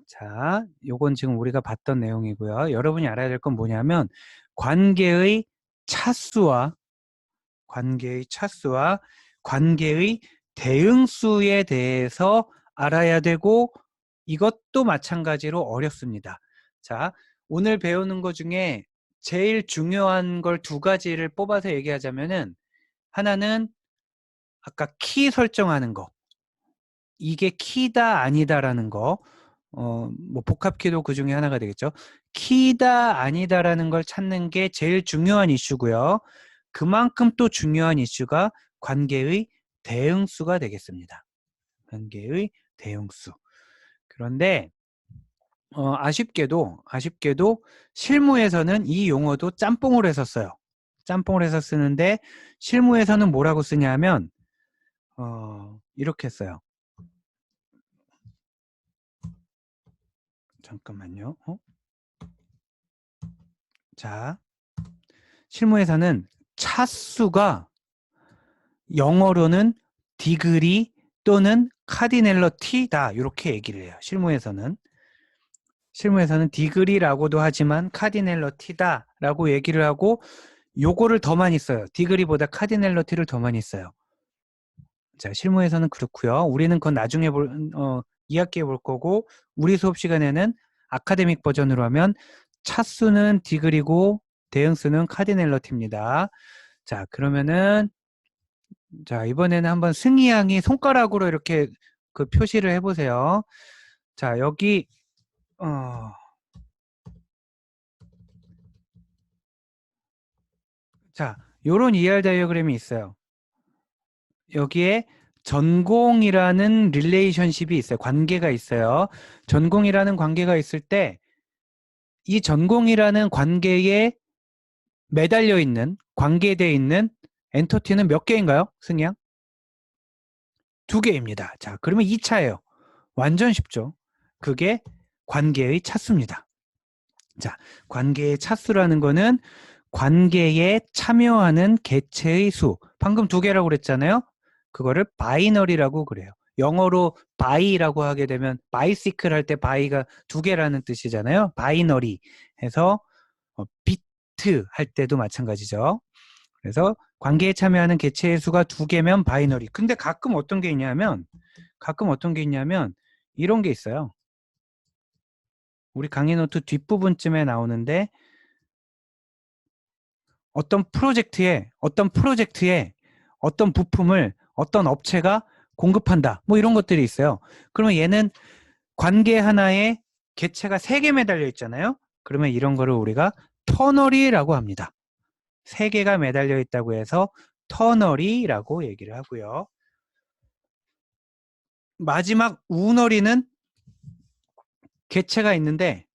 자, 요건 지금 우리가 봤던 내용이고요. 여러분이 알아야 될 건 뭐냐면 관계의 차수와 관계의 대응수에 대해서 알아야 되고 이것도 마찬가지로 어렵습니다. 자, 오늘 배우는 것 중에 제일 중요한 걸 두 가지를 뽑아서 얘기하자면은 하나는 아까 키 설정하는 거. 이게 키다 아니다라는 거. 뭐 복합키도 그 중에 하나가 되겠죠. 키다 아니다라는 걸 찾는 게 제일 중요한 이슈고요. 그만큼 또 중요한 이슈가 관계의 대응수가 되겠습니다. 관계의 대응수. 그런데 아쉽게도 실무에서는 이 용어도 짬뽕을 해서 써요. 짬뽕을 해서 쓰는데 실무에서는 뭐라고 쓰냐면 이렇게 써요. 잠깐만요. 자, 실무에서는 차수가 영어로는 디그리 또는 카디넬러티다 이렇게 얘기를 해요. 실무에서는 디그리라고도 하지만 카디넬러티다라고 얘기를 하고 요거를 더 많이 써요. 디그리보다 카디넬러티를 더 많이 써요. 자, 실무에서는 그렇고요. 우리는 그건 나중에 2학기에 볼 거고 우리 수업 시간에는 아카데믹 버전으로 하면 차수는 디그리고 대응수는 카디넬러티입니다. 자, 그러면은 자, 이번에는 한번 승희 양이 손가락으로 이렇게 그 표시를 해보세요. 자, 여기 자, 요런 ER 다이어그램이 있어요. 여기에 전공이라는 릴레이션십이 있어요. 관계가 있어요. 전공이라는 관계가 있을 때 이 전공이라는 관계에 매달려 있는, 관계되어 있는 엔터티는 몇 개인가요? 승희 양? 2개입니다. 자, 그러면 2차예요. 완전 쉽죠. 그게 관계의 차수입니다. 자, 관계의 차수라는 거는 관계에 참여하는 개체의 수. 방금 2개라고 그랬잖아요. 그거를 바이너리라고 그래요. 영어로 바이라고 하게 되면 바이시클 할 때 바이가 2개라는 뜻이잖아요. 바이너리 해서 비트 할 때도 마찬가지죠. 그래서 관계에 참여하는 개체의 수가 2개면 바이너리. 근데 가끔 어떤 게 있냐면 이런 게 있어요. 우리 강의 노트 뒷부분쯤에 나오는데 어떤 프로젝트에 어떤 부품을 어떤 업체가 공급한다. 뭐 이런 것들이 있어요. 그러면 얘는 관계 하나에 개체가 3개 매달려 있잖아요. 그러면 이런 거를 우리가 터널이라고 합니다. 3개가 매달려 있다고 해서 터널이라고 얘기를 하고요. 마지막 우너리는 개체가 있는데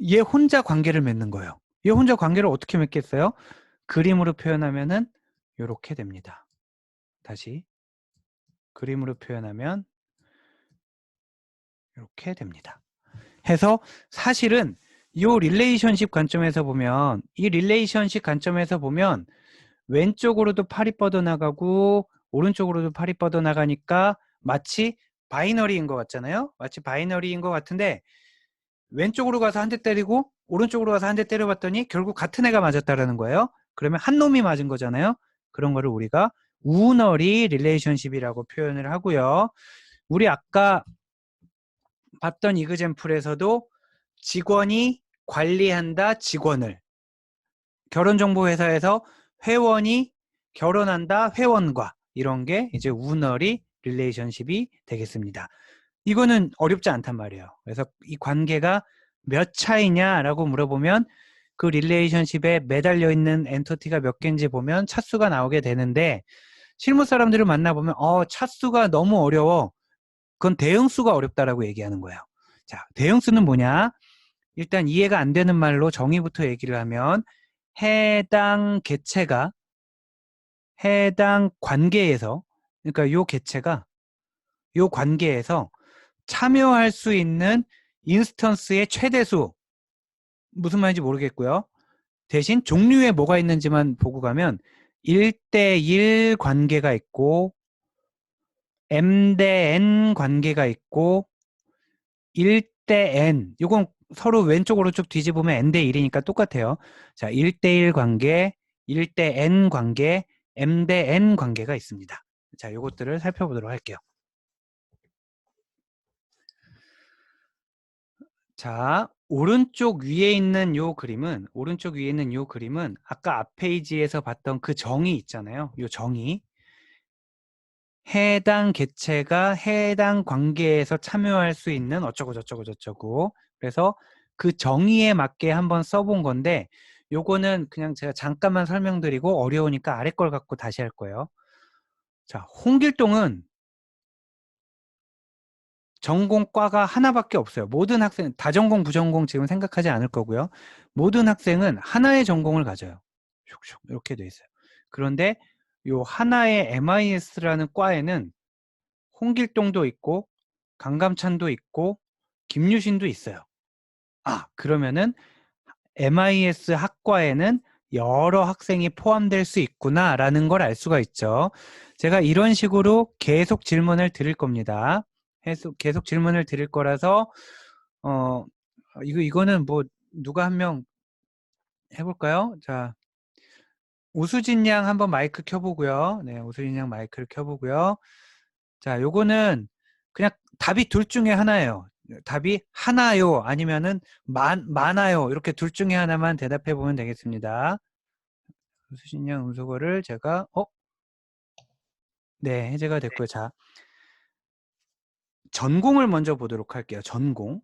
얘 혼자 관계를 맺는 거예요. 얘 혼자 관계를 어떻게 맺겠어요? 그림으로 표현하면은 이렇게 됩니다. 다시 그림으로 표현하면 이렇게 됩니다. 해서 사실은 이 릴레이션십 관점에서 보면 왼쪽으로도 팔이 뻗어나가고 오른쪽으로도 팔이 뻗어나가니까 마치 바이너리인 것 같잖아요. 마치 바이너리인 것 같은데 왼쪽으로 가서 한 대 때리고 오른쪽으로 가서 한 대 때려봤더니 결국 같은 애가 맞았다라는 거예요. 그러면 한 놈이 맞은 거잖아요. 그런 거를 우리가 우너리 릴레이션십이라고 표현을 하고요. 우리 아까 봤던 이그젠플에서도 직원이 관리한다 직원을, 결혼정보회사에서 회원이 결혼한다 회원과, 이런 게 이제 우너리 릴레이션십이 되겠습니다. 이거는 어렵지 않단 말이에요. 그래서 이 관계가 몇 차이냐라고 물어보면 그 릴레이션십에 매달려 있는 엔터티가 몇 개인지 보면 차수가 나오게 되는데, 실무 사람들을 만나보면 차수가 너무 어려워. 그건 대응수가 어렵다라고 얘기하는 거예요. 자, 대응수는 뭐냐? 일단 이해가 안 되는 말로 정의부터 얘기를 하면 해당 개체가 해당 관계에서, 그러니까 요 개체가 요 관계에서 참여할 수 있는 인스턴스의 최대수, 무슨 말인지 모르겠고요. 대신 종류에 뭐가 있는지만 보고 가면 1대1 관계가 있고 M 대 N 관계가 있고 1대 n. 이건 서로 왼쪽으로 쭉 뒤집으면 n 대 1이니까 똑같아요. 자, 1대 1 관계, 1대 n 관계, m 대 n 관계가 있습니다. 자, 요것들을 살펴보도록 할게요. 자, 오른쪽 위에 있는 요 그림은 아까 앞 페이지에서 봤던 그 정의 있잖아요. 요 정의. 해당 개체가 해당 관계에서 참여할 수 있는 어쩌고 저쩌고 저쩌고. 그래서 그 정의에 맞게 한번 써본 건데 요거는 그냥 제가 잠깐만 설명드리고 어려우니까 아래 걸 갖고 다시 할 거예요. 자, 홍길동은 전공과가 하나밖에 없어요. 모든 학생, 다전공, 부전공 지금 생각하지 않을 거고요. 모든 학생은 하나의 전공을 가져요. 슉슉 이렇게 돼 있어요. 그런데 요 하나의 MIS라는 과에는 홍길동도 있고 강감찬도 있고 김유신도 있어요. 아, 그러면은 MIS 학과에는 여러 학생이 포함될 수 있구나라는 걸 알 수가 있죠. 제가 이런 식으로 계속 질문을 드릴 겁니다. 계속 질문을 드릴 거라서 이거는 뭐 누가 한 명 해볼까요? 자, 오수진 양 한번 마이크 켜보고요. 네, 오수진 양 마이크를 켜보고요. 자, 요거는 그냥 답이 둘 중에 하나예요. 답이 하나요, 아니면은 많아요. 이렇게 둘 중에 하나만 대답해 보면 되겠습니다. 오수진 양 음소거를 제가 네, 해제가 됐고요. 자, 전공을 먼저 보도록 할게요. 전공.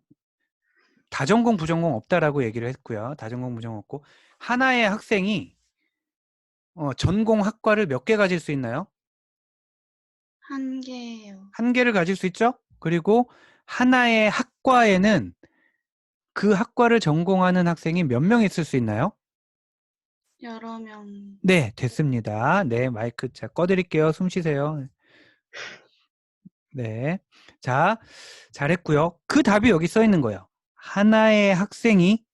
다전공, 부전공 없다라고 얘기를 했고요. 다전공, 부전공 없고 하나의 학생이 전공 학과를 몇 개 가질 수 있나요? 한 개요. 한 개를 가질 수 있죠? 그리고 하나의 학과에는 그 학과를 전공하는 학생이 몇 명 있을 수 있나요? 여러 명. 네, 됐습니다. 네, 마이크 자 꺼드릴게요. 숨 쉬세요. 네. 자, 잘했고요. 그 답이 여기 써 있는 거예요. 하나의 학생이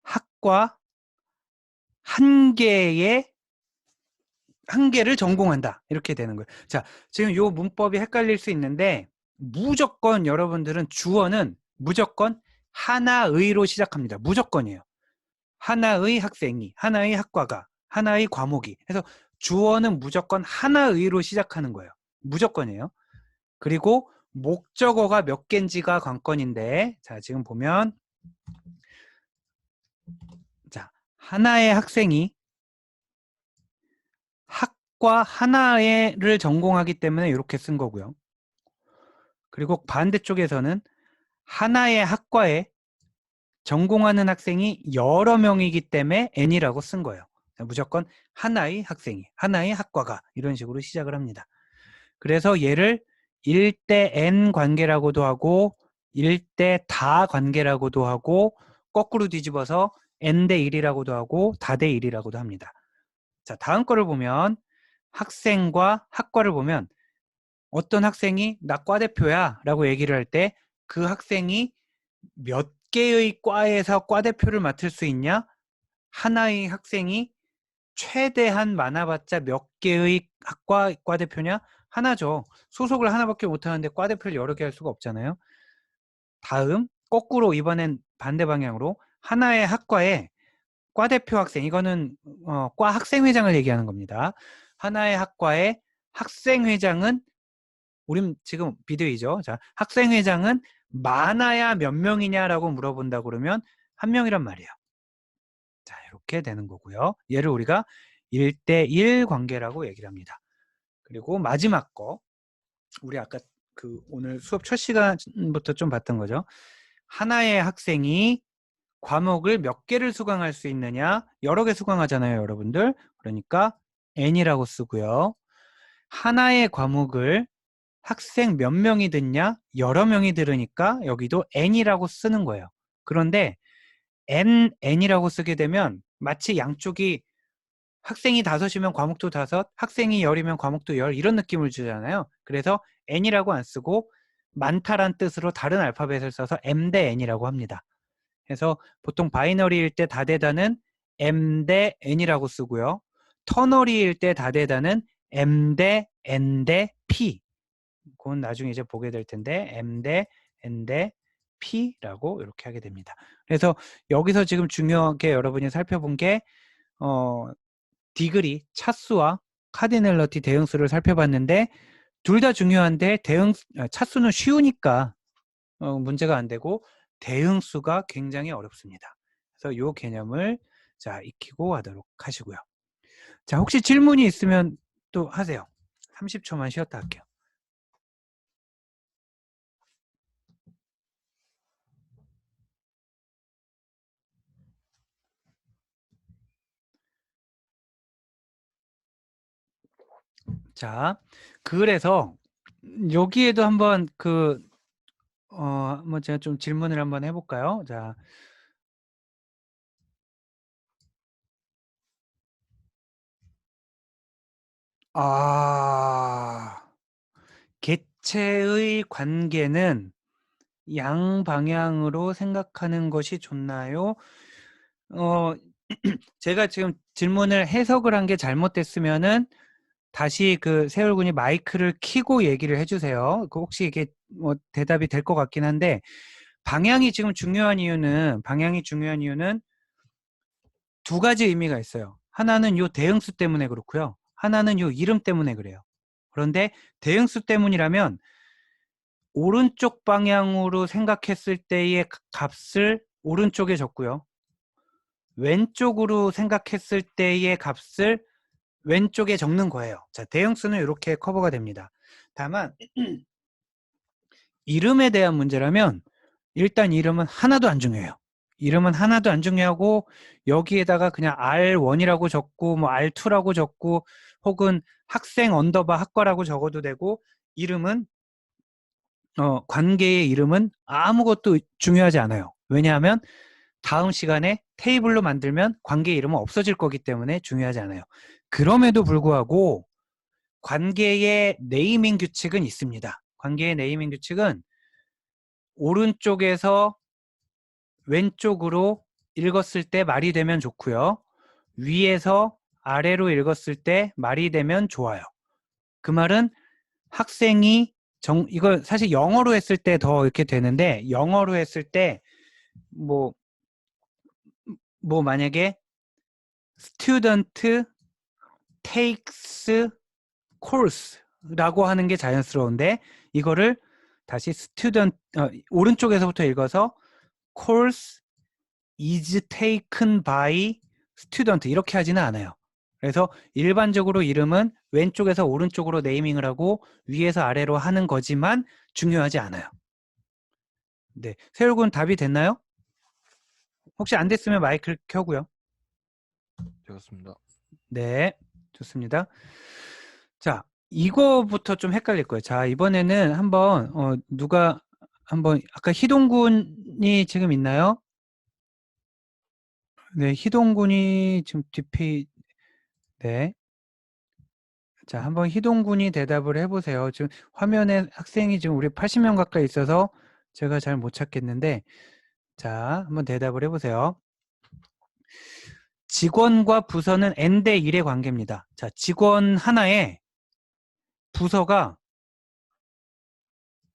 학과 한 개를 전공한다. 이렇게 되는 거예요. 자, 지금 요 문법이 헷갈릴 수 있는데 무조건 여러분들은 주어는 무조건 하나의로 시작합니다. 무조건이에요. 하나의 학생이, 하나의 학과가, 하나의 과목이. 그래서 주어는 무조건 하나의로 시작하는 거예요. 무조건이에요. 그리고 목적어가 몇 개인지가 관건인데, 자, 지금 보면, 자, 하나의 학생이 학과 하나를 전공하기 때문에 이렇게 쓴 거고요. 그리고 반대쪽에서는 하나의 학과에 전공하는 학생이 여러 명이기 때문에 N이라고 쓴 거예요. 무조건 하나의 학생이, 하나의 학과가 이런 식으로 시작을 합니다. 그래서 얘를 1대 N 관계라고도 하고 1대 다 관계라고도 하고 거꾸로 뒤집어서 N 대 1이라고도 하고 다 대 1이라고도 합니다. 자, 다음 거를 보면 학생과 학과를 보면 어떤 학생이 나 과대표야 라고 얘기를 할 때 그 학생이 몇 개의 과에서 과대표를 맡을 수 있냐? 하나의 학생이 최대한 많아봤자 몇 개의 학과 과대표냐? 하나죠. 소속을 하나밖에 못하는데 과대표를 여러 개 할 수가 없잖아요. 다음 거꾸로 이번엔 반대 방향으로 하나의 학과에 과대표 학생, 이거는 과 학생회장을 얘기하는 겁니다. 하나의 학과의 학생회장은 우린 지금 비대위죠. 자, 학생회장은 많아야 몇 명이냐라고 물어본다 그러면 한 명이란 말이에요. 자, 이렇게 되는 거고요. 얘를 우리가 1대 1 관계라고 얘기를 합니다. 그리고 마지막 거, 우리 아까 오늘 수업 첫 시간부터 좀 봤던 거죠. 하나의 학생이 과목을 몇 개를 수강할 수 있느냐? 여러 개 수강하잖아요, 여러분들. 그러니까 N이라고 쓰고요. 하나의 과목을 학생 몇 명이 듣냐? 여러 명이 들으니까 여기도 N이라고 쓰는 거예요. 그런데 N이라고 쓰게 되면 마치 양쪽이 학생이 5이면 과목도 5, 학생이 10이면 과목도 10 이런 느낌을 주잖아요. 그래서 N이라고 안 쓰고 많다란 뜻으로 다른 알파벳을 써서 M 대 N이라고 합니다. 그래서 보통 바이너리일 때 다대다는 M 대 N이라고 쓰고요. 터너리일 때 다대다는 M 대 N 대 P. 그건 나중에 이제 보게 될 텐데 M 대 N대 P라고 이렇게 하게 됩니다. 그래서 여기서 지금 중요하게 여러분이 살펴본 게 디그리, 차수와 카디널러티 대응수를 살펴봤는데 둘 다 중요한데 차수는 쉬우니까 문제가 안 되고 대응수가 굉장히 어렵습니다. 그래서 이 개념을 자 익히고 하도록 하시고요. 자, 혹시 질문이 있으면 또 하세요. 30초만 쉬었다 할게요. 자, 그래서 여기에도 한번 한번 제가 좀 질문을 한번 해볼까요? 자, 개체의 관계는 양방향으로 생각하는 것이 좋나요? 제가 지금 질문을 해석을 한 게 잘못됐으면은 다시 세월군이 마이크를 켜고 얘기를 해주세요. 혹시 이게 뭐 대답이 될 것 같긴 한데 방향이 중요한 이유는 두 가지 의미가 있어요. 하나는 요 대응수 때문에 그렇고요. 하나는 요 이름 때문에 그래요. 그런데 대응수 때문이라면 오른쪽 방향으로 생각했을 때의 값을 오른쪽에 적고요. 왼쪽으로 생각했을 때의 값을 왼쪽에 적는 거예요. 자, 대응수는 이렇게 커버가 됩니다. 다만 이름에 대한 문제라면 일단 이름은 하나도 안 중요해요. 이름은 하나도 안 중요하고 여기에다가 그냥 R1이라고 적고 뭐 R2라고 적고 혹은 학생 언더바 학과라고 적어도 되고 이름은 관계의 이름은 아무것도 중요하지 않아요. 왜냐하면 다음 시간에 테이블로 만들면 관계 이름은 없어질 거기 때문에 중요하지 않아요. 그럼에도 불구하고 관계의 네이밍 규칙은 있습니다. 관계의 네이밍 규칙은 오른쪽에서 왼쪽으로 읽었을 때 말이 되면 좋고요. 위에서 아래로 읽었을 때 말이 되면 좋아요. 그 말은 학생이 이거 사실 영어로 했을 때 더 이렇게 되는데 영어로 했을 때 뭐 만약에 student takes course라고 하는 게 자연스러운데 이거를 다시 student 오른쪽에서부터 읽어서 course is taken by student 이렇게 하지는 않아요. 그래서 일반적으로 이름은 왼쪽에서 오른쪽으로 네이밍을 하고 위에서 아래로 하는 거지만 중요하지 않아요. 네, 세율군 답이 됐나요? 혹시 안 됐으면 마이크를 켜고요. 되었습니다. 네, 좋습니다. 자, 이거부터 좀 헷갈릴 거예요. 자, 이번에는 한번 누가 한번 아까 희동군이 지금 있나요? 네, 희동군이 지금 네. 자, 한번 희동군이 대답을 해보세요. 지금 화면에 학생이 지금 우리 80명 가까이 있어서 제가 잘 못 찾겠는데, 자, 한번 대답을 해보세요. 직원과 부서는 N대 1의 관계입니다. 자, 직원 하나에 부서가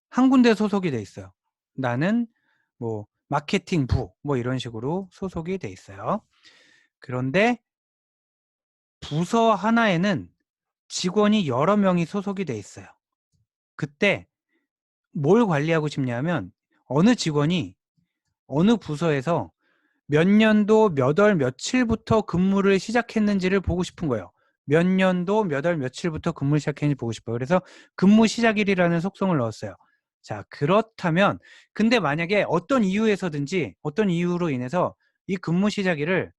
한 군데 소속이 돼 있어요. 나는 뭐 마케팅부 뭐 이런 식으로 소속이 돼 있어요. 그런데 부서 하나에는 직원이 여러 명이 소속이 돼 있어요. 그때 뭘 관리하고 싶냐면 어느 직원이 어느 부서에서 몇 년도 몇 월 며칠부터 근무를 시작했는지를 보고 싶은 거예요. 몇 년도 몇 월 며칠부터 근무를 시작했는지 보고 싶어요. 그래서 근무 시작일이라는 속성을 넣었어요. 자, 그렇다면 근데 만약에 어떤 이유에서든지 어떤 이유로 인해서 이 근무 시작일을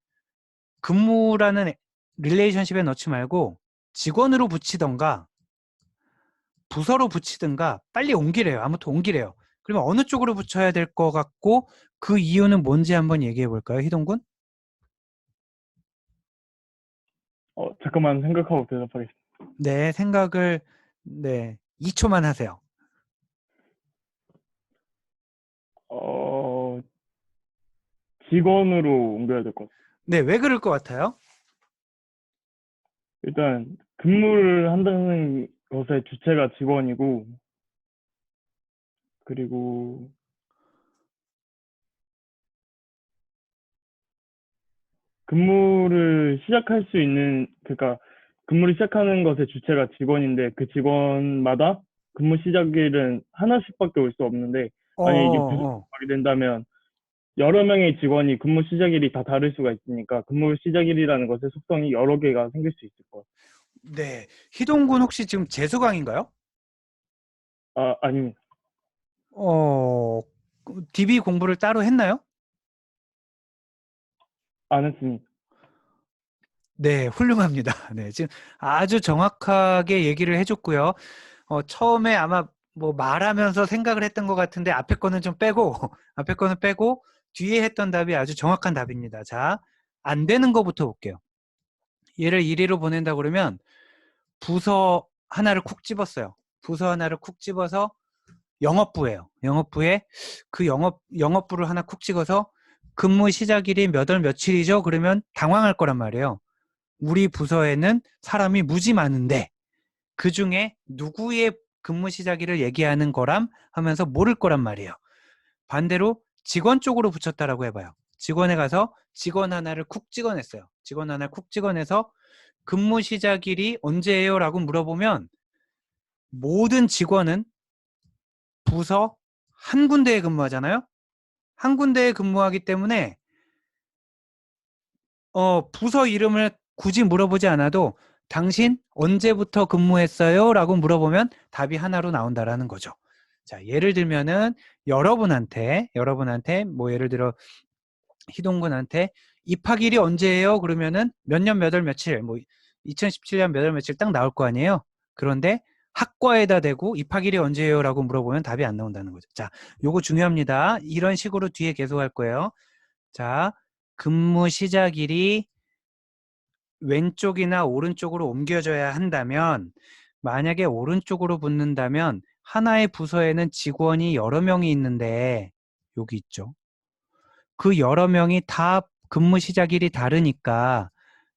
근무라는 릴레이션십에 넣지 말고 직원으로 붙이던가 부서로 붙이든가 빨리 옮기래요. 아무튼 옮기래요. 그러면 어느 쪽으로 붙여야 될 것 같고 그 이유는 뭔지 한번 얘기해 볼까요, 희동군? 잠깐만 생각하고 대답하겠습니다. 네, 생각을 네, 2초만 하세요. 직원으로 옮겨야 될 것 같아요. 네, 왜 그럴 것 같아요? 일단 근무를 한다는 것의 주체가 직원이고, 그리고 근무를 시작할 수 있는, 그러니까 근무를 시작하는 것의 주체가 직원인데 그 직원마다 근무 시작일은 하나씩밖에 올 수 없는데, 어, 만약에 이게 어. 부서가 된다면 여러 명의 직원이 근무 시작일이 다 다를 수가 있으니까 근무 시작일이라는 것의 속성이 여러 개가 생길 수 있을 것 네. 희동군 혹시 지금 재수강인가요? 같아요. 아닙니다. 어, DB 공부를 따로 했나요? 안 했습니다. 네, 훌륭합니다. 네, 지금 아주 정확하게 얘기를 해줬고요. 처음에 아마 뭐 말하면서 생각을 했던 것 같은데 앞에 거는 좀 빼고, 앞에 거는 빼고 뒤에 했던 답이 아주 정확한 답입니다. 자, 안 되는 거부터 볼게요. 얘를 1위로 보낸다 그러면 부서 하나를 쿡 집었어요. 부서 하나를 쿡 집어서 영업부예요. 영업부에 그 영업부를 하나 쿡 찍어서 근무 시작일이 몇 월 며칠이죠? 그러면 당황할 거란 말이에요. 우리 부서에는 사람이 무지 많은데 그 중에 누구의 근무 시작일을 얘기하는 거람 하면서 모를 거란 말이에요. 반대로 직원 쪽으로 붙였다라고 해봐요. 직원에 가서 직원 하나를 쿡 찍어냈어요. 직원 하나를 쿡 찍어내서 근무 시작일이 언제예요? 라고 물어보면 모든 직원은 부서 한 군데에 근무하잖아요. 한 군데에 근무하기 때문에 부서 이름을 굳이 물어보지 않아도 당신 언제부터 근무했어요? 라고 물어보면 답이 하나로 나온다라는 거죠. 자, 예를 들면은 여러분한테 뭐 예를 들어 희동군한테 입학일이 언제예요? 그러면은 몇 년 몇 월 며칠 뭐 2017년 몇 월 며칠 딱 나올 거 아니에요? 그런데 학과에다 대고 입학일이 언제예요? 라고 물어보면 답이 안 나온다는 거죠. 자, 요거 중요합니다. 이런 식으로 뒤에 계속 할 거예요. 자, 근무 시작일이 왼쪽이나 오른쪽으로 옮겨져야 한다면 만약에 오른쪽으로 붙는다면 하나의 부서에는 직원이 여러 명이 있는데 여기 있죠. 그 여러 명이 다 근무 시작일이 다르니까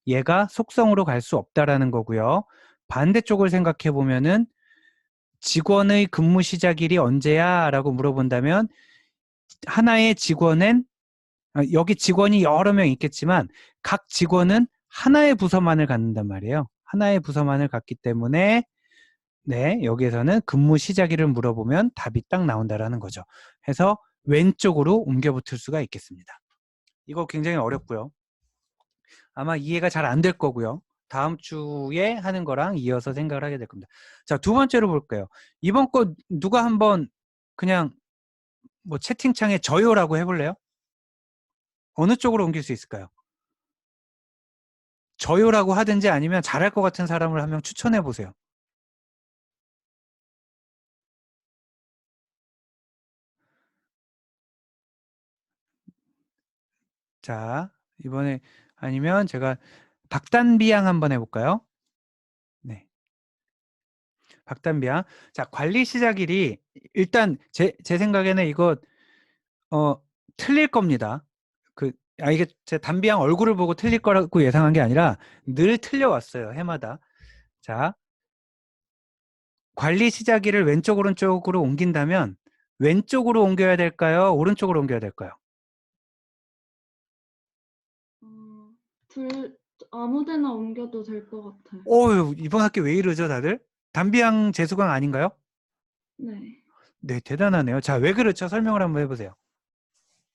얘가 속성으로 갈 수 없다라는 거고요. 반대쪽을 생각해 보면은 직원의 근무 시작일이 언제야? 라고 물어본다면 하나의 직원은 여기 직원이 여러 명 있겠지만 각 직원은 하나의 부서만을 갖는단 말이에요. 하나의 부서만을 갖기 때문에 네, 여기에서는 근무 시작일을 물어보면 답이 딱 나온다라는 거죠. 해서 왼쪽으로 옮겨 붙을 수가 있겠습니다. 이거 굉장히 어렵고요. 아마 이해가 잘 안 될 거고요. 다음 주에 하는 거랑 이어서 생각을 하게 될 겁니다. 자, 두 번째로 볼게요. 이번 거 누가 한번 그냥 뭐 채팅창에 저요라고 해볼래요? 어느 쪽으로 옮길 수 있을까요? 저요라고 하든지 아니면 잘할 것 같은 사람을 한 명 추천해 보세요. 자, 이번에 아니면 제가 박단비양 한번 해볼까요? 네. 박단비양. 자, 관리 시작일이 일단 제 생각에는 이거 틀릴 겁니다. 이게 제 단비양 얼굴을 보고 틀릴 거라고 예상한 게 아니라 늘 틀려왔어요. 해마다. 자, 관리 시작일을 왼쪽 오른쪽으로 옮긴다면 왼쪽으로 옮겨야 될까요? 오른쪽으로 옮겨야 될까요? 아무 데나 옮겨도 될 것 같아요. 이번 학기 왜 이러죠, 다들? 단비양 재수강 아닌가요? 네. 네, 대단하네요. 자, 왜 그렇죠? 설명을 한번 해보세요.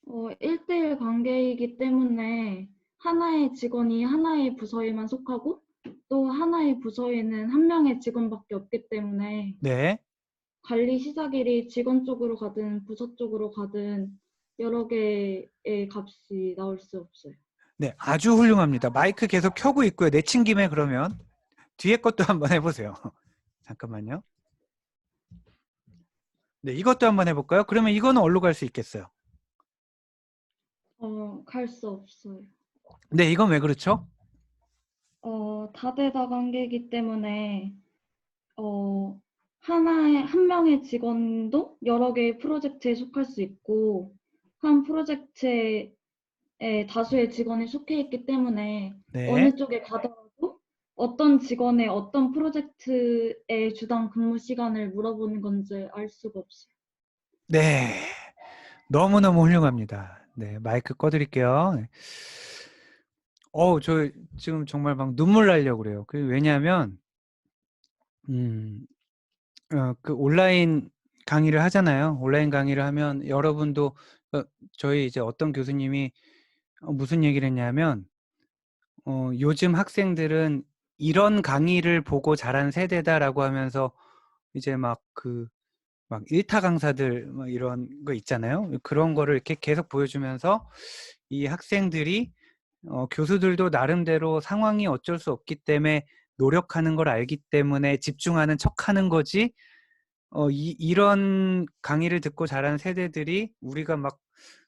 1대1 관계이기 때문에 하나의 직원이 하나의 부서에만 속하고 또 하나의 부서에는 한 명의 직원밖에 없기 때문에 네. 관리 시작일이 직원 쪽으로 가든 부서 쪽으로 가든 여러 개의 값이 나올 수 없어요. 네, 아주 훌륭합니다. 마이크 계속 켜고 있고요. 내친 김에 그러면 뒤에 것도 한번 해보세요. 잠깐만요. 네, 이것도 한번 해볼까요? 그러면 이거는 어디로 갈 수 있겠어요? 갈 수 없어요. 네, 이건 왜 그렇죠? 다대다 관계이기 때문에 한 명의 직원도 여러 개의 프로젝트에 속할 수 있고 한 프로젝트에 다수의 직원이 속해 있기 때문에 네. 어느 쪽에 가더라도 어떤 직원의 어떤 프로젝트의 주당 근무 시간을 물어보는 건지 알 수가 없어요. 네. 너무너무 훌륭합니다. 네, 마이크 꺼드릴게요. 네. 저 지금 정말 막 눈물 나려고 그래요. 왜냐하면 그 온라인 강의를 하잖아요. 온라인 강의를 하면 여러분도 저희 이제 어떤 교수님이 무슨 얘기를 했냐면 요즘 학생들은 이런 강의를 보고 자란 세대다라고 하면서 이제 막 일타 강사들 막 이런 거 있잖아요. 그런 거를 이렇게 계속 보여주면서 이 학생들이 교수들도 나름대로 상황이 어쩔 수 없기 때문에 노력하는 걸 알기 때문에 집중하는 척하는 거지. 이런 강의를 듣고 자란 세대들이 우리가 막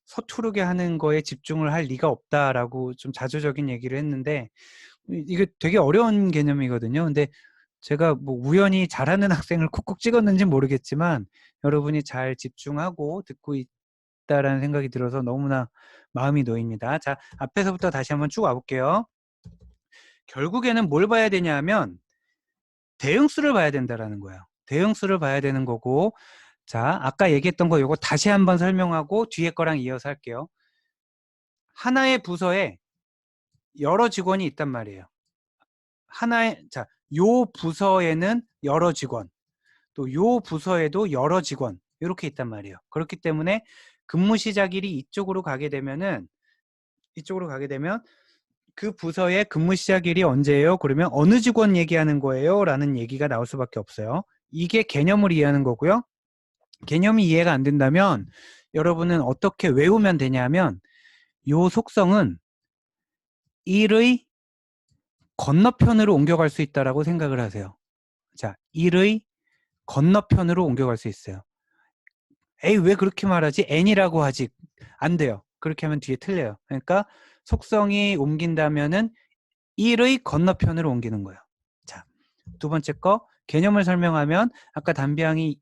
서투르게 하는 거에 집중을 할 리가 없다라고 좀 자조적인 얘기를 했는데 이게 되게 어려운 개념이거든요. 근데 제가 뭐 우연히 잘하는 학생을 콕콕 찍었는지 모르겠지만 여러분이 잘 집중하고 듣고 있다라는 생각이 들어서 너무나 마음이 놓입니다. 자, 앞에서부터 다시 한번 쭉 와볼게요. 결국에는 뭘 봐야 되냐 하면 대응수를 봐야 된다라는 거예요. 대응수를 봐야 되는 거고, 자, 아까 얘기했던 거 요거 다시 한번 설명하고 뒤에 거랑 이어서 할게요. 하나의 부서에 여러 직원이 있단 말이에요. 요 부서에는 여러 직원, 또 요 부서에도 여러 직원, 이렇게 있단 말이에요. 그렇기 때문에 근무 시작일이 이쪽으로 가게 되면 그 부서의 근무 시작일이 언제예요? 그러면 어느 직원 얘기하는 거예요? 라는 얘기가 나올 수밖에 없어요. 이게 개념을 이해하는 거고요. 개념이 이해가 안 된다면 여러분은 어떻게 외우면 되냐면 요 속성은 일의 건너편으로 옮겨갈 수 있다라고 생각을 하세요. 자, 일의 건너편으로 옮겨갈 수 있어요. 에이, 왜 그렇게 말하지? n이라고 하지. 안 돼요. 그렇게 하면 뒤에 틀려요. 그러니까 속성이 옮긴다면은 1의 건너편으로 옮기는 거예요. 자, 두 번째 거 개념을 설명하면 아까 담비양이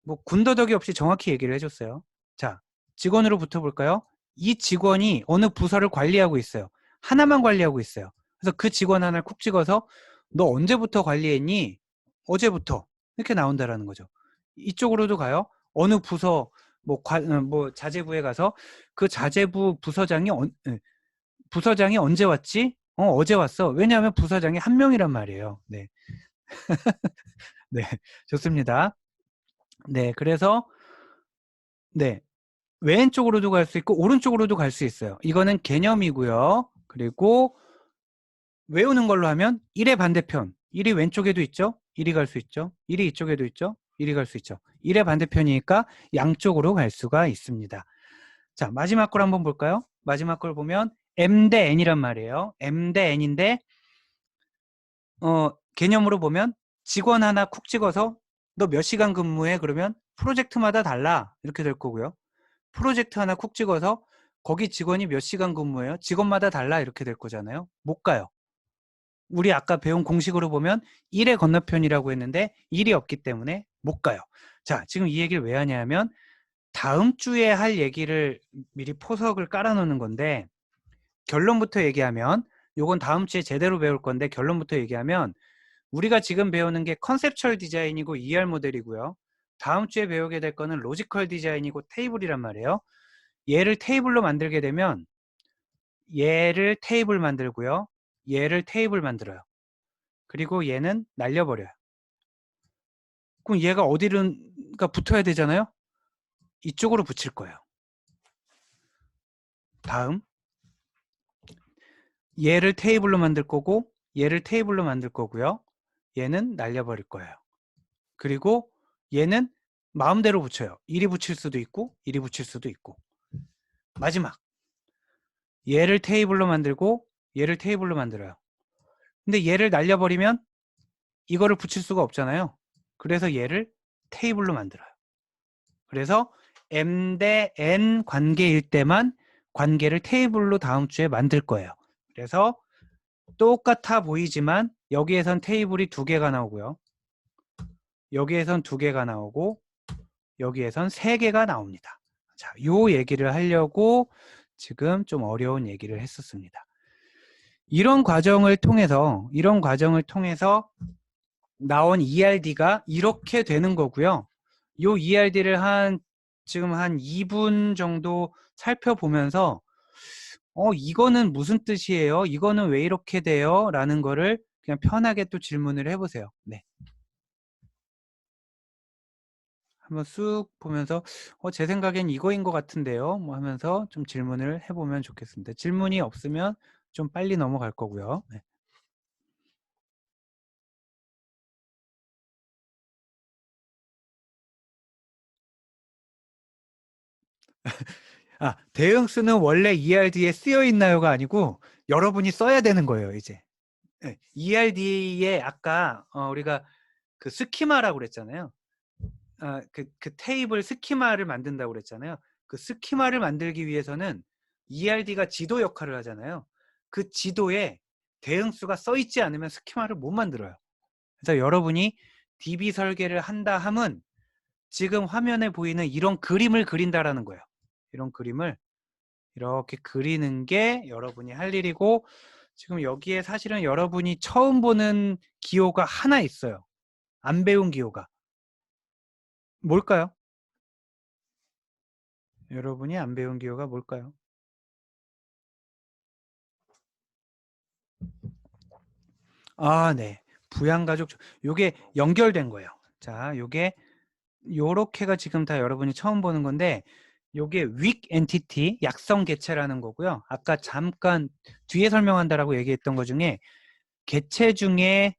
뭐 군더더기 없이 정확히 얘기를 해줬어요. 자, 직원으로 붙어볼까요? 이 직원이 어느 부서를 관리하고 있어요. 하나만 관리하고 있어요. 그래서 그 직원 하나를 콕 찍어서 너 언제부터 관리했니? 어제부터. 이렇게 나온다라는 거죠. 이쪽으로도 가요. 어느 부서 뭐 자재부에 가서 그 자재부 부서장이 부서장이 언제 왔지? 어제 왔어. 왜냐하면 부서장이 한 명이란 말이에요. 네. 네, 좋습니다. 네, 그래서 네, 왼쪽으로도 갈 수 있고 오른쪽으로도 갈 수 있어요. 이거는 개념이고요. 그리고 외우는 걸로 하면 1의 반대편, 1이 왼쪽에도 있죠? 1이 갈 수 있죠? 1이 이쪽에도 있죠? 1이 갈 수 있죠? 1의 반대편이니까 양쪽으로 갈 수가 있습니다. 자, 마지막 걸 한번 볼까요? 마지막 걸 보면 M 대 N이란 말이에요. M 대 N인데 개념으로 보면 직원 하나 쿡 찍어서 너 몇 시간 근무해? 그러면 프로젝트마다 달라. 이렇게 될 거고요. 프로젝트 하나 쿡 찍어서 거기 직원이 몇 시간 근무해요? 직원마다 달라. 이렇게 될 거잖아요. 못 가요. 우리 아까 배운 공식으로 보면 1의 건너편이라고 했는데 1이 없기 때문에 못 가요. 자, 지금 이 얘기를 왜 하냐면 다음 주에 할 얘기를 미리 포석을 깔아놓는 건데 결론부터 얘기하면 요건 다음 주에 제대로 배울 건데 결론부터 얘기하면 우리가 지금 배우는 게 컨셉츄얼 디자인이고 ER 모델이고요. 다음 주에 배우게 될 거는 로지컬 디자인이고 테이블이란 말이에요. 얘를 테이블로 만들게 되면 얘를 테이블 만들고요. 얘를 테이블 만들어요. 그리고 얘는 날려버려요. 그럼 얘가 어디론가 붙어야 되잖아요. 이쪽으로 붙일 거예요. 다음 얘를 테이블로 만들 거고 얘를 테이블로 만들 거고요. 얘는 날려버릴 거예요. 그리고 얘는 마음대로 붙여요. 이리 붙일 수도 있고 이리 붙일 수도 있고. 마지막 얘를 테이블로 만들고 얘를 테이블로 만들어요. 근데 얘를 날려버리면 이거를 붙일 수가 없잖아요. 그래서 얘를 테이블로 만들어요. 그래서 M 대 N 관계일 때만 관계를 테이블로 다음 주에 만들 거예요. 그래서 똑같아 보이지만 여기에선 테이블이 2개가 나오고요. 여기에선 2개가 나오고 여기에선 3개가 나옵니다. 자, 요 얘기를 하려고 지금 좀 어려운 얘기를 했었습니다. 이런 과정을 통해서 나온 ERD가 이렇게 되는 거고요. 요 ERD를 지금 한 2분 정도 살펴보면서 이거는 무슨 뜻이에요? 이거는 왜 이렇게 돼요? 라는 거를 그냥 편하게 또 질문을 해보세요. 네. 한번 쑥 보면서 제 생각엔 이거인 것 같은데요. 뭐 하면서 좀 질문을 해보면 좋겠습니다. 질문이 없으면 좀 빨리 넘어갈 거고요. 네. 대응수는 원래 ERD에 쓰여 있나요가 아니고 여러분이 써야 되는 거예요, 이제. 네. ERD에 아까 우리가 그 스키마라고 그랬잖아요. 그 테이블 스키마를 만든다고 그랬잖아요. 그 스키마를 만들기 위해서는 ERD가 지도 역할을 하잖아요. 그 지도에 대응수가 써 있지 않으면 스키마를 못 만들어요. 그래서 여러분이 DB 설계를 한다 함은 지금 화면에 보이는 이런 그림을 그린다라는 거예요. 이런 그림을 이렇게 그리는 게 여러분이 할 일이고, 지금 여기에 사실은 여러분이 처음 보는 기호가 하나 있어요. 안 배운 기호가. 뭘까요? 여러분이 안 배운 기호가 뭘까요? 네. 부양가족, 요게 연결된 거예요. 자, 요게 요렇게가 지금 다 여러분이 처음 보는 건데, 요게 weak entity, 약성 개체라는 거고요. 아까 잠깐 뒤에 설명한다라고 얘기했던 것 중에 개체 중에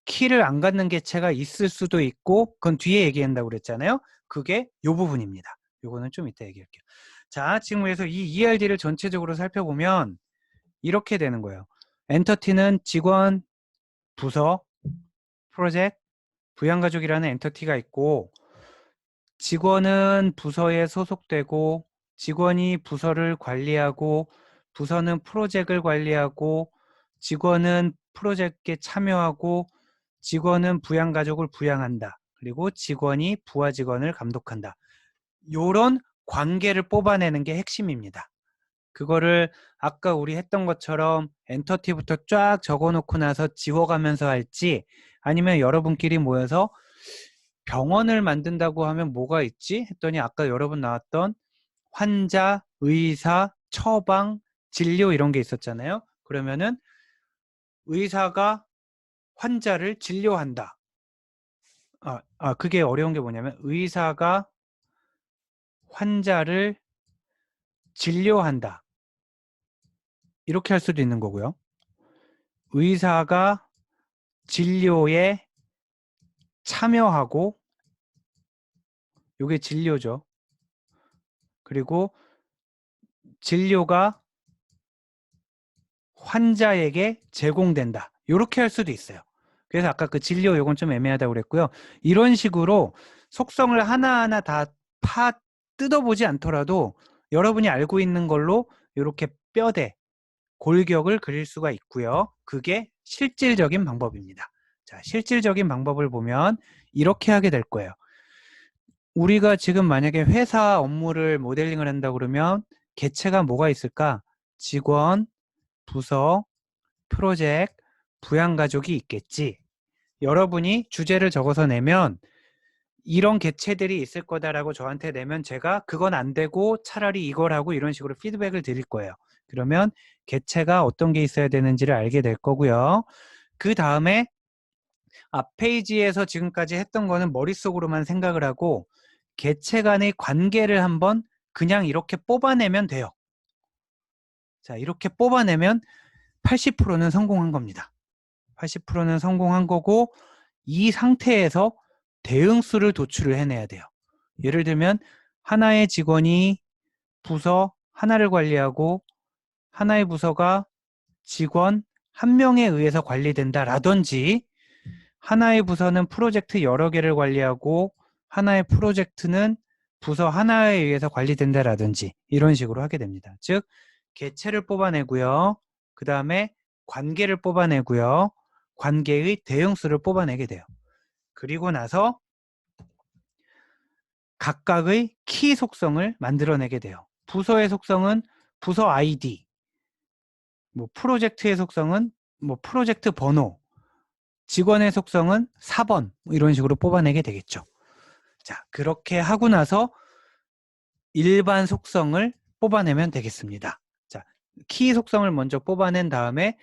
키를 안 갖는 개체가 있을 수도 있고, 그건 뒤에 얘기한다고 그랬잖아요. 그게 요 부분입니다. 요거는 좀 이따 얘기할게요. 자, 지금 그래서 이 ERD를 전체적으로 살펴보면 이렇게 되는 거예요. 엔터티는 직원, 부서, 프로젝트, 부양가족이라는 엔터티가 있고, 직원은 부서에 소속되고, 직원이 부서를 관리하고, 부서는 프로젝트를 관리하고, 직원은 프로젝트에 참여하고, 직원은 부양가족을 부양한다. 그리고 직원이 부하 직원을 감독한다. 요런 관계를 뽑아내는 게 핵심입니다. 그거를 아까 우리 했던 것처럼 엔터티부터 쫙 적어놓고 나서 지워가면서 할지, 아니면 여러분끼리 모여서 병원을 만든다고 하면 뭐가 있지? 했더니 아까 여러분 나왔던 환자, 의사, 처방, 진료 이런 게 있었잖아요. 그러면은 의사가 환자를 진료한다. 그게 어려운 게 뭐냐면 의사가 환자를 진료한다. 이렇게 할 수도 있는 거고요. 의사가 진료에 참여하고, 이게 진료죠. 그리고 진료가 환자에게 제공된다. 이렇게 할 수도 있어요. 그래서 아까 그 진료 요건 좀 애매하다고 그랬고요. 이런 식으로 속성을 하나하나 다 뜯어보지 않더라도 여러분이 알고 있는 걸로 이렇게 뼈대, 골격을 그릴 수가 있고요. 그게 실질적인 방법입니다. 자, 실질적인 방법을 보면 이렇게 하게 될 거예요. 우리가 지금 만약에 회사 업무를 모델링을 한다 그러면 개체가 뭐가 있을까? 직원, 부서, 프로젝트, 부양가족이 있겠지. 여러분이 주제를 적어서 내면 이런 개체들이 있을 거다라고 저한테 내면 제가 그건 안 되고 차라리 이걸 하고 이런 식으로 피드백을 드릴 거예요. 그러면 개체가 어떤 게 있어야 되는지를 알게 될 거고요. 그 다음에 앞 페이지에서 지금까지 했던 거는 머릿속으로만 생각을 하고 개체 간의 관계를 한번 그냥 이렇게 뽑아내면 돼요. 자, 이렇게 뽑아내면 80%는 성공한 겁니다. 80%는 성공한 거고, 이 상태에서 대응수를 도출을 해내야 돼요. 예를 들면 하나의 직원이 부서 하나를 관리하고 하나의 부서가 직원 한 명에 의해서 관리된다라든지, 하나의 부서는 프로젝트 여러 개를 관리하고 하나의 프로젝트는 부서 하나에 의해서 관리된다라든지 이런 식으로 하게 됩니다. 즉 개체를 뽑아내고요. 그 다음에 관계를 뽑아내고요. 관계의 대응수를 뽑아내게 돼요. 그리고 나서 각각의 키 속성을 만들어내게 돼요. 부서의 속성은 부서 아이디, 뭐 프로젝트의 속성은 뭐 프로젝트 번호, 직원의 속성은 4번 이런 식으로 뽑아내게 되겠죠. 자, 그렇게 하고 나서 일반 속성을 뽑아내면 되겠습니다. 자, 키 속성을 먼저 뽑아낸 다음에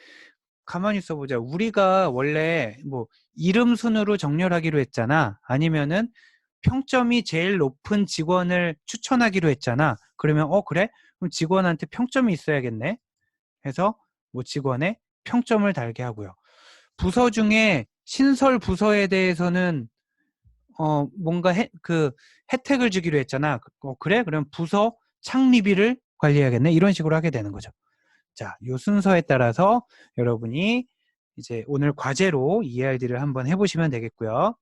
가만히 있어보자. 우리가 원래 뭐 이름 순으로 정렬하기로 했잖아. 아니면은 평점이 제일 높은 직원을 추천하기로 했잖아. 그러면 그래? 그럼 직원한테 평점이 있어야겠네. 해서 뭐 직원의 평점을 달게 하고요. 부서 중에 신설 부서에 대해서는 뭔가 그 혜택을 주기로 했잖아. 그래? 그럼 부서 창립일을 관리해야겠네. 이런 식으로 하게 되는 거죠. 자, 요 순서에 따라서 여러분이 이제 오늘 과제로 ERD를 한번 해보시면 되겠고요.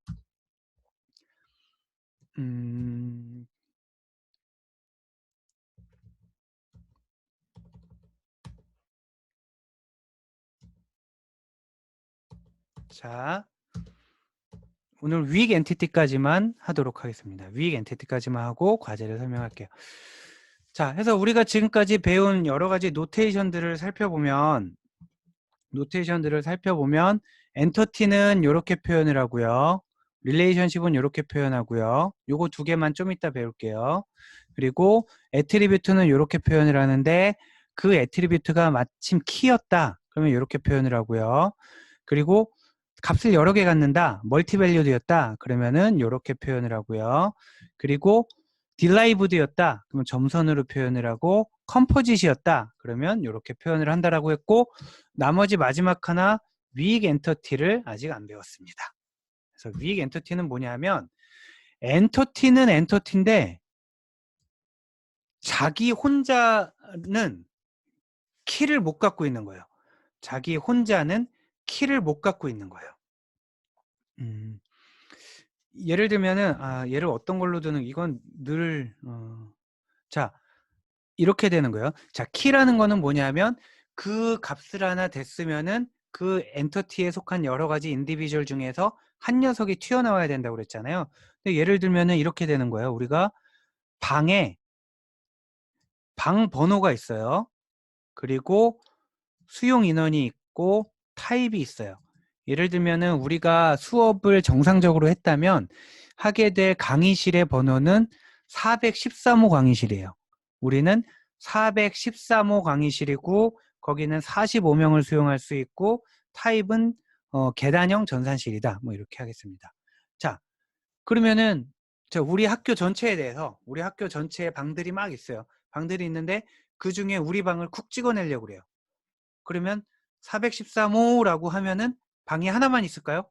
자, 오늘 위익 엔티티까지만 하도록 하겠습니다. 위익 엔티티까지만 하고 과제를 설명할게요. 자, 해서 우리가 지금까지 배운 여러 가지 노테이션들을 살펴보면 엔터티는 이렇게 표현을 하고요. 릴레이션십은 이렇게 표현하고요. 요거 두 개만 좀 이따 배울게요. 그리고 애트리뷰트는 이렇게 표현을 하는데 그 애트리뷰트가 마침 키였다. 그러면 이렇게 표현을 하고요. 그리고 값을 여러 개 갖는다. 멀티밸류드였다. 그러면은 이렇게 표현을 하고요. 그리고 딜라이브드였다. 그러면 점선으로 표현을 하고 컴포짓이었다. 그러면 이렇게 표현을 한다라고 했고 나머지 마지막 하나 위익 엔터티를 아직 안 배웠습니다. 그래서 위익 엔터티는 뭐냐면 엔터티는 엔터티인데 자기 혼자는 키를 못 갖고 있는 거예요. 자기 혼자는 키를 못 갖고 있는 거예요. 예를 들면은 얘를 어떤 걸로 드는 이건 늘 자 이렇게 되는 거예요. 자 키라는 거는 뭐냐면 그 값을 하나 댔으면은 그 엔터티에 속한 여러 가지 인디비주얼 중에서 한 녀석이 튀어나와야 된다고 그랬잖아요. 근데 예를 들면은 이렇게 되는 거예요. 우리가 방에 방 번호가 있어요. 그리고 수용 인원이 있고 타입이 있어요. 예를 들면은 우리가 수업을 정상적으로 했다면 하게 될 강의실의 번호는 413호 강의실이에요. 우리는 413호 강의실이고 거기는 45명을 수용할 수 있고 타입은 계단형 전산실이다. 뭐 이렇게 하겠습니다. 자, 그러면은 우리 학교 전체에 대해서 우리 학교 전체에 방들이 막 있어요. 방들이 있는데 그 중에 우리 방을 쿡 찍어내려고 그래요. 그러면 413호라고 하면은 방이 하나만 있을까요?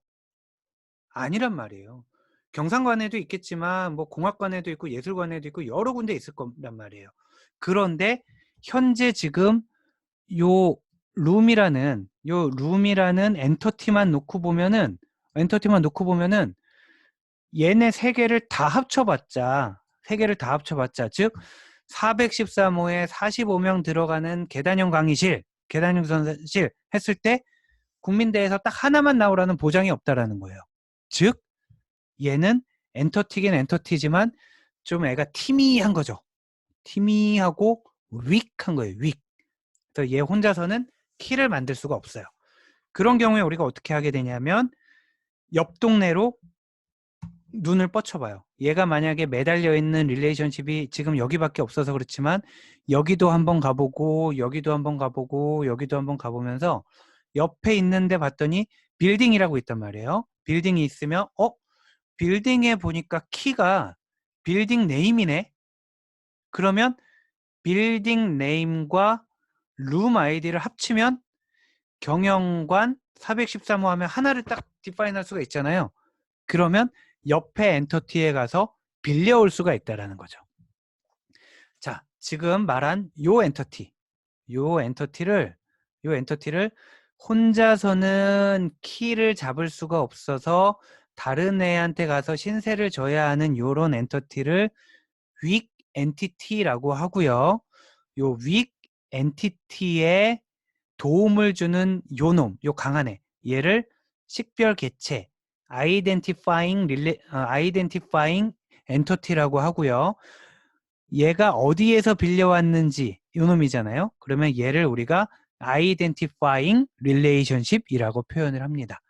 아니란 말이에요. 경상관에도 있겠지만 뭐 공학관에도 있고 예술관에도 있고 여러 군데 있을 거란 말이에요. 그런데 현재 지금 요 룸이라는 엔터티만 놓고 보면은 얘네 세 개를 다 합쳐봤자 즉 413호에 45명 들어가는 계단형 강의실, 계단형 전산실 했을 때 국민대에서 딱 하나만 나오라는 보장이 없다라는 거예요. 즉 얘는 엔터티긴 엔터티지만 좀 애가 티미한 거죠. 티미하고 윅한 거예요. 윅. 그래서 얘 혼자서는 키를 만들 수가 없어요. 그런 경우에 우리가 어떻게 하게 되냐면 옆 동네로 눈을 뻗쳐봐요. 얘가 만약에 매달려 있는 릴레이션십이 지금 여기밖에 없어서 그렇지만 여기도 한번 가보고 여기도 한번 가보고 여기도 한번 가보면서 옆에 있는데 봤더니 빌딩이라고 있단 말이에요. 빌딩이 있으면 빌딩에 보니까 키가 빌딩 네임이네. 그러면 빌딩 네임과 룸 아이디를 합치면 경영관 413호 하면 하나를 딱 디파인할 수가 있잖아요. 그러면 옆에 엔터티에 가서 빌려올 수가 있다라는 거죠. 자, 지금 말한 요 엔터티를 혼자서는 키를 잡을 수가 없어서 다른 애한테 가서 신세를 져야 하는 요런 엔터티를 weak entity라고 하고요. 요 weak entity에 도움을 주는 요 강한 애, 얘를 식별 개체 identifying entity라고 하고요. 얘가 어디에서 빌려왔는지 요 놈이잖아요. 그러면 얘를 우리가 identifying relationship이라고 표현을 합니다.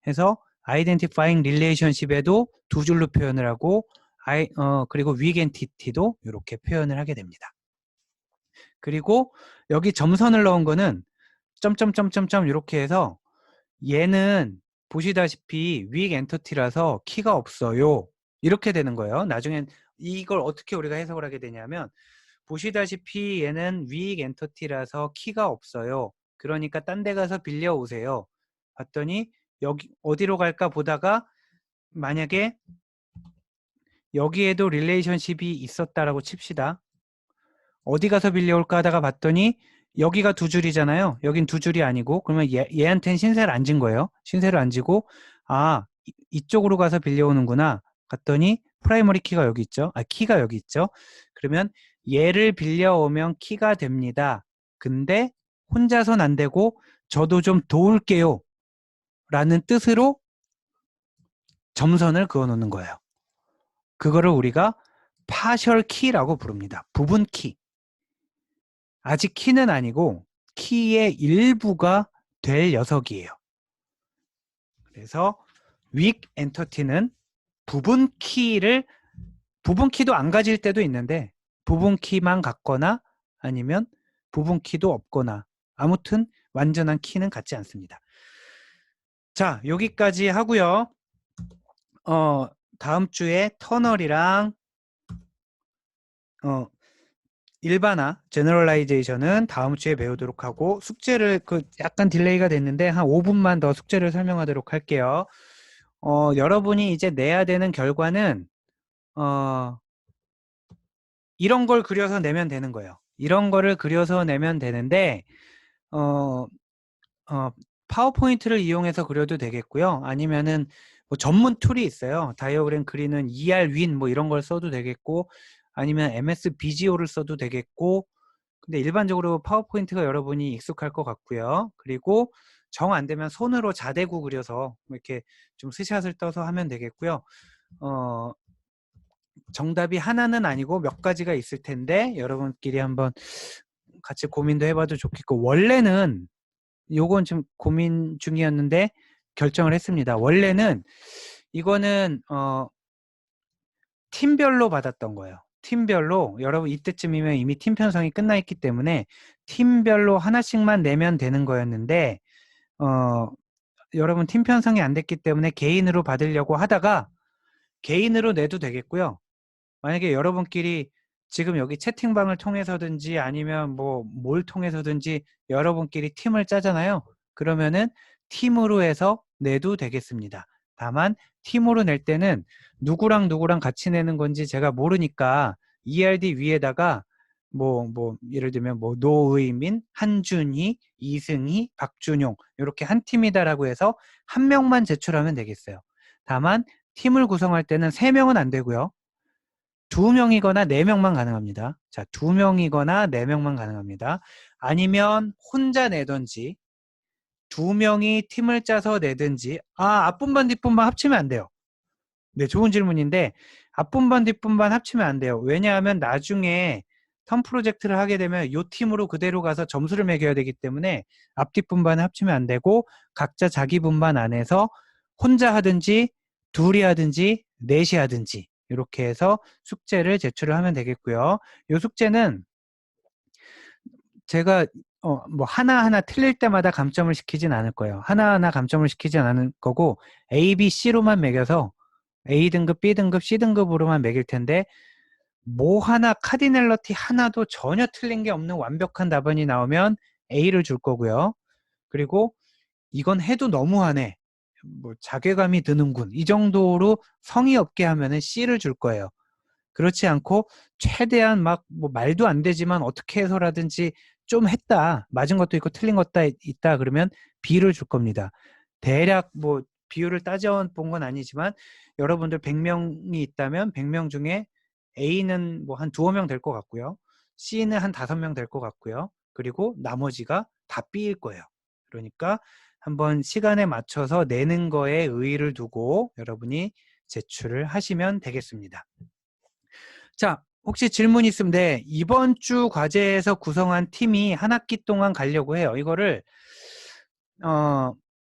그래서 identifying relationship에도 두 줄로 표현을 하고 그리고 weak entity도 이렇게 표현을 하게 됩니다. 그리고 여기 점선을 넣은 거는 점점점점점 이렇게 해서 얘는 보시다시피 weak entity라서 키가 없어요. 이렇게 되는 거예요. 나중엔 이걸 어떻게 우리가 해석을 하게 되냐면 보시다시피 얘는 weak entity라서 키가 없어요. 그러니까 딴 데 가서 빌려오세요. 봤더니 여기 어디로 갈까 보다가 만약에 여기에도 릴레이션십이 있었다라고 칩시다. 어디 가서 빌려올까 하다가 봤더니 여기가 두 줄이잖아요. 여긴 두 줄이 아니고 그러면 얘한테는 신세를 안 진 거예요. 신세를 안 지고 이쪽으로 가서 빌려오는구나. 갔더니 프라이머리 키가 여기 있죠. 키가 여기 있죠. 그러면 얘를 빌려오면 키가 됩니다. 근데 혼자선 안 되고 저도 좀 도울게요. 라는 뜻으로 점선을 그어 놓는 거예요. 그거를 우리가 파셜 키라고 부릅니다. 부분 키. 아직 키는 아니고 키의 일부가 될 녀석이에요. 그래서 weak entity는 부분 키도 안 가질 때도 있는데 부분 키만 갖거나 아니면 부분 키도 없거나 아무튼 완전한 키는 갖지 않습니다. 자, 여기까지 하고요. 다음 주에 터널이랑 일반화, 제너럴라이제이션은 다음 주에 배우도록 하고 숙제를 약간 딜레이가 됐는데 한 5분만 더 숙제를 설명하도록 할게요. 여러분이 이제 내야 되는 결과는 이런 걸 그려서 내면 되는 거예요. 이런 거를 그려서 내면 되는데 파워포인트를 이용해서 그려도 되겠고요. 아니면은 뭐 전문 툴이 있어요. 다이어그램 그리는 ERWin 뭐 이런 걸 써도 되겠고 아니면 MS 비지오를 써도 되겠고 근데 일반적으로 파워포인트가 여러분이 익숙할 것 같고요. 그리고 정 안 되면 손으로 자대구 그려서 이렇게 좀 스샷을 떠서 하면 되겠고요. 정답이 하나는 아니고 몇 가지가 있을 텐데 여러분끼리 한번 같이 고민도 해봐도 좋겠고 원래는 요건 좀 고민 중이었는데 결정을 했습니다. 원래는 이거는 팀별로 받았던 거예요. 팀별로 여러분 이때쯤이면 이미 팀 편성이 끝나 있기 때문에 팀별로 하나씩만 내면 되는 거였는데 여러분 팀 편성이 안 됐기 때문에 개인으로 받으려고 하다가 개인으로 내도 되겠고요. 만약에 여러분끼리 지금 여기 채팅방을 통해서든지 아니면 뭘 통해서든지 여러분끼리 팀을 짜잖아요. 그러면은 팀으로 해서 내도 되겠습니다. 다만 팀으로 낼 때는 누구랑 같이 내는 건지 제가 모르니까 ERD 위에다가 예를 들면 노의민, 한준희, 이승희, 박준용 이렇게 한 팀이다라고 해서 한 명만 제출하면 되겠어요. 다만 팀을 구성할 때는 3명은 안 되고요. 2명이거나 4명만 가능합니다. 자, 2명이거나 4명만 가능합니다. 아니면 혼자 내든지 2명이 팀을 짜서 내든지 앞분반 뒷분반 합치면 안 돼요. 네, 좋은 질문인데 앞분반 뒷분반 합치면 안 돼요. 왜냐하면 나중에 턴 프로젝트를 하게 되면 이 팀으로 그대로 가서 점수를 매겨야 되기 때문에 앞뒷분반을 합치면 안 되고 각자 자기 분반 안에서 혼자 하든지 둘이 하든지 넷이 하든지 이렇게 해서 숙제를 제출을 하면 되겠고요. 이 숙제는 제가 하나하나 틀릴 때마다 감점을 시키진 않을 거예요. 하나하나 감점을 시키진 않을 거고 A, B, C로만 매겨서 A등급, B등급, C등급으로만 매길 텐데 하나 카디넬러티 하나도 전혀 틀린 게 없는 완벽한 답안이 나오면 A를 줄 거고요. 그리고 이건 해도 너무하네. 자괴감이 드는군. 이 정도로 성의 없게 하면은 C를 줄 거예요. 그렇지 않고 최대한 말도 안 되지만 어떻게 해서라든지 좀 했다. 맞은 것도 있고 틀린 것도 있다. 그러면 B를 줄 겁니다. 대략 비율을 따져본 건 아니지만 여러분들 100명이 있다면 100명 중에 A는 한 2명 될 것 같고요. C는 한 5명 될 것 같고요. 그리고 나머지가 다 B일 거예요. 그러니까 한번 시간에 맞춰서 내는 거에 의의를 두고 여러분이 제출을 하시면 되겠습니다. 자, 혹시 질문 있으면 이번 주 과제에서 구성한 팀이 한 학기 동안 가려고 해요. 이거를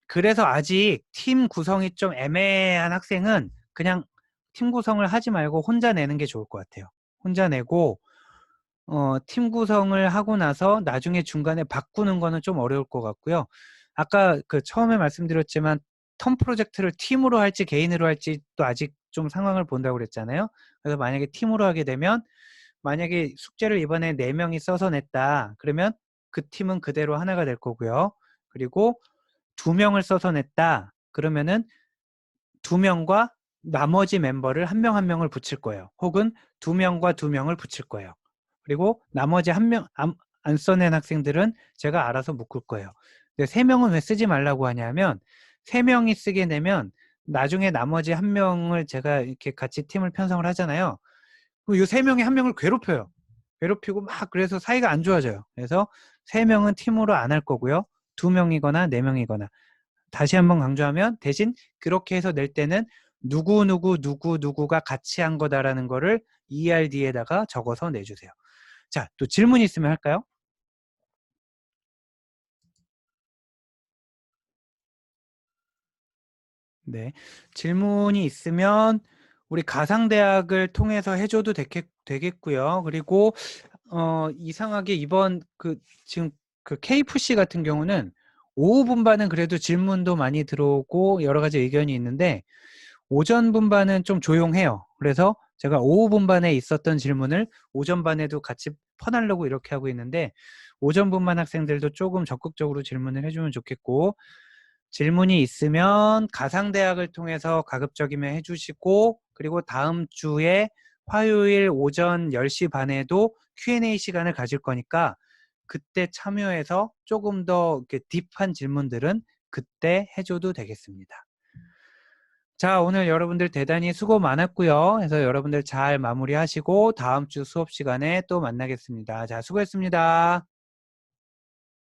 그래서 아직 팀 구성이 좀 애매한 학생은 그냥 팀 구성을 하지 말고 혼자 내는 게 좋을 것 같아요. 혼자 내고 팀 구성을 하고 나서 나중에 중간에 바꾸는 거는 좀 어려울 것 같고요. 아까 그 처음에 말씀드렸지만 텀 프로젝트를 팀으로 할지 개인으로 할지 또 아직 좀 상황을 본다고 그랬잖아요. 그래서 만약에 팀으로 하게 되면 만약에 숙제를 이번에 4명이 써서 냈다. 그러면 그 팀은 그대로 하나가 될 거고요. 그리고 2명을 써서 냈다. 그러면은 2명과 나머지 멤버를 한 명 한 명을 붙일 거예요. 혹은 2명과 2명을 붙일 거예요. 그리고 나머지 한 명 안 써낸 학생들은 제가 알아서 묶을 거예요. 근데 3명은 왜 쓰지 말라고 하냐면 3명이 쓰게 되면 나중에 나머지 한 명을 제가 이렇게 같이 팀을 편성을 하잖아요. 그럼 이 3명이 한 명을 괴롭혀요. 괴롭히고 막 그래서 사이가 안 좋아져요. 그래서 3명은 팀으로 안 할 거고요. 2명이거나 4명이거나. 다시 한번 강조하면 대신 그렇게 해서 낼 때는 누구누구가 같이 한 거다라는 거를 ERD에다가 적어서 내주세요. 자, 또 질문 있으면 할까요? 네, 질문이 있으면 우리 가상대학을 통해서 해줘도 되겠고요. 그리고 이상하게 이번 지금 그 KFC 같은 경우는 오후 분반은 그래도 질문도 많이 들어오고 여러 가지 의견이 있는데 오전 분반은 좀 조용해요. 그래서 제가 오후 분반에 있었던 질문을 오전 반에도 같이 퍼나려고 이렇게 하고 있는데 오전 분반 학생들도 조금 적극적으로 질문을 해주면 좋겠고 질문이 있으면 가상대학을 통해서 가급적이면 해주시고 그리고 다음 주에 화요일 오전 10시 반에도 Q&A 시간을 가질 거니까 그때 참여해서 조금 더 이렇게 딥한 질문들은 그때 해줘도 되겠습니다. 자, 오늘 여러분들 대단히 수고 많았고요. 그래서 여러분들 잘 마무리하시고 다음 주 수업 시간에 또 만나겠습니다. 자, 수고했습니다.